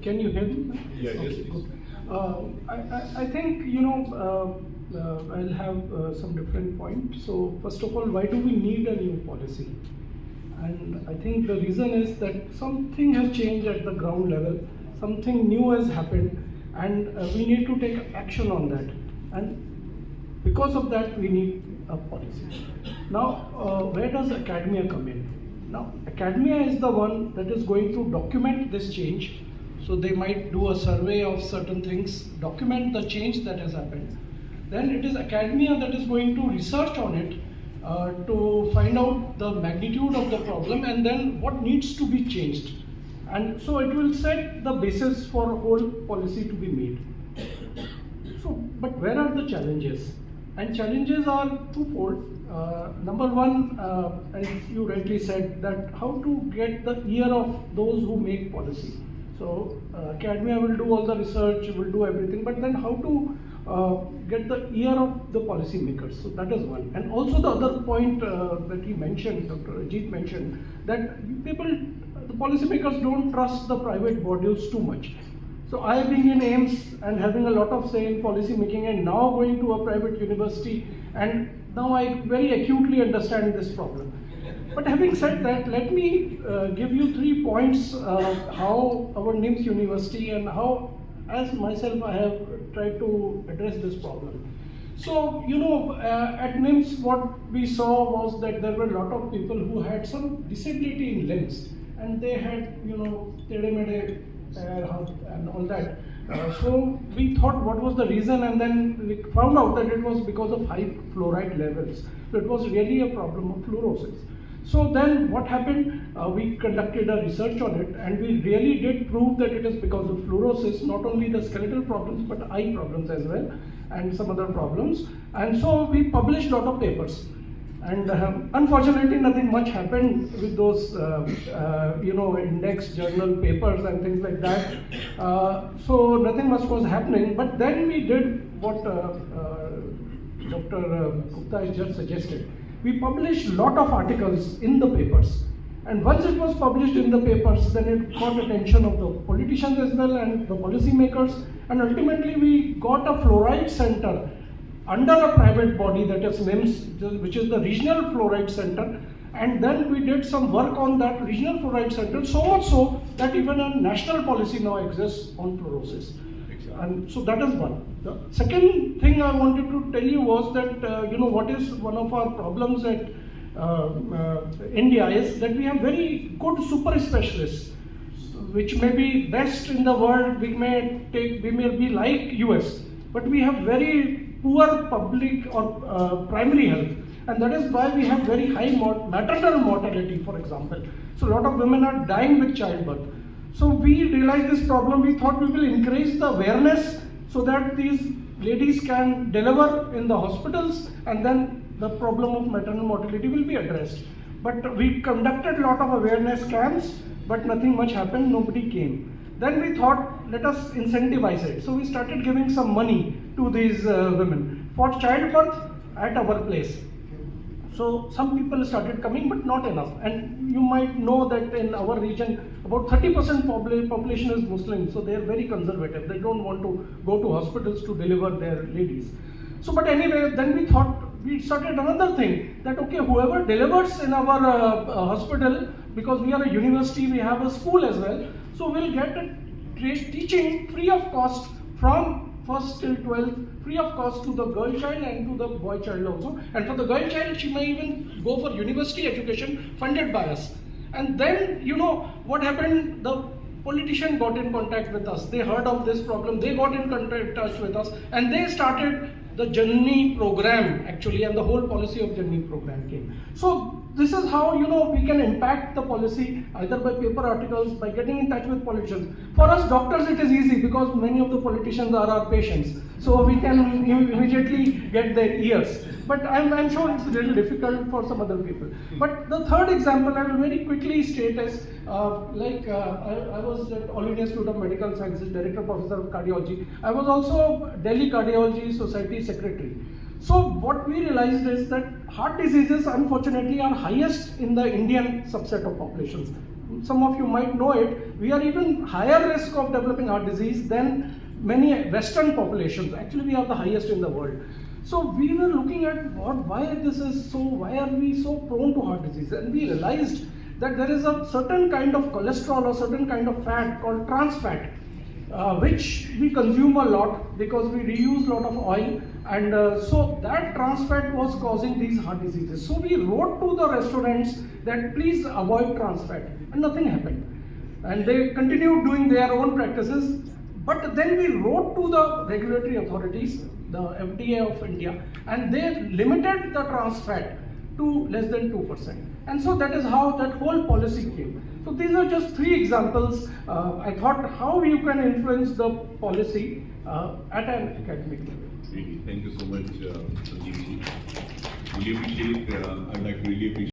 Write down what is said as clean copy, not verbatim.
Can you hear me? Yeah, yes, Okay, please. good. I think, I'll have some different points. So first of all, why do we need a new policy? And I think the reason is that something has changed at the ground level, something new has happened, and we need to take action on that. And because of that, we need a policy. Now, where does academia come in? Now, academia is the one that is going to document this change. So they might do a survey of certain things, document the change that has happened. Then it is academia that is going to research on it to find out the magnitude of the problem and then what needs to be changed. And so it will set the basis for a whole policy to be made. So, but where are the challenges? And challenges are twofold. Number one, as you rightly said, that how to get the ear of those who make policy. So academia will do all the research, will do everything, but then how to get the ear of the policy makers. So that is one. And also the other point that he mentioned, Dr. Ajit mentioned, that people, the policy makers don't trust the private bodies too much. So I being in AIMS and having a lot of say in policy making and now going to a private university, and now I very acutely understand this problem. But having said that, let me give you 3 points how our NIMS University and how, as myself, I have tried to address this problem. So, at NIMS, what we saw was that there were a lot of people who had some disability in limbs, and they had, tede-mede and all that. So we thought what was the reason, and then we found out that it was because of high fluoride levels. So it was really a problem of fluorosis. So then what happened, we conducted a research on it, and we really did prove that it is because of fluorosis, not only the skeletal problems, but eye problems as well, and some other problems. And so we published a lot of papers. And unfortunately, nothing much happened with those, index journal papers and things like that. So nothing much was happening. But then we did what Dr. Gupta has just suggested. We published a lot of articles in the papers. And once it was published in the papers, then it got attention of the politicians as well and the policy makers. And ultimately, we got a fluoride center under a private body, that is NIMS, which is the Regional Fluoride Center, and then we did some work on that Regional Fluoride Center, so much so that even a national policy now exists on fluorosis. And so that is one. The second thing I wanted to tell you was that, what is one of our problems at India is that we have very good super specialists, which may be best in the world. We may be like US, but we have very poor public or primary health, and that is why we have very high maternal mortality, for example. So a lot of women are dying with childbirth. So we realized this problem. We thought we will increase the awareness so that these ladies can deliver in the hospitals, and then the problem of maternal mortality will be addressed. But we conducted a lot of awareness camps, but nothing much happened, nobody came. Then we thought, let us incentivize it. So we started giving some money to these women for childbirth at our place. So some people started coming, but not enough. And you might know that in our region, about 30% population is Muslim, so they are very conservative. They don't want to go to hospitals to deliver their ladies. So, but anyway, then we started another thing, that okay, whoever delivers in our hospital, because we are a university, we have a school as well, so we'll get a teaching free of cost from 1st till 12th, free of cost to the girl child and to the boy child also. And for the girl child, she may even go for university education funded by us. And then, what happened? The politician got in contact with us. They heard of this problem. They got in touch with us, and they started the Janani program actually, and the whole policy of Janani program came. So this is how we can impact the policy, either by paper articles, by getting in touch with politicians. For us doctors, it is easy because many of the politicians are our patients, so we can immediately get their ears. But I'm sure it's a little difficult for some other people. But the third example I will very quickly state is, I was at All India Institute of Medical Sciences, Director Professor of Cardiology. I was also Delhi Cardiology Society Secretary. So what we realized is that heart diseases, unfortunately, are highest in the Indian subset of populations. some of you might know it, we are even higher risk of developing heart disease than many Western populations. Actually, we are the highest in the world. So we were looking at why this is so, why are we so prone to heart disease? And we realized that there is a certain kind of cholesterol or certain kind of fat called trans fat, which we consume a lot because we reuse a lot of oil, and so that trans fat was causing these heart diseases. So we wrote to the restaurants that please avoid trans fat, and nothing happened. And they continued doing their own practices. But then we wrote to the regulatory authorities, the FDA of India, and they limited the trans fat to less than 2%. And so that is how that whole policy came. So these are just 3 examples. I thought how you can influence the policy at an academic level. Thank you so much, Sundeep ji. Really appreciate, I'd like to really appreciate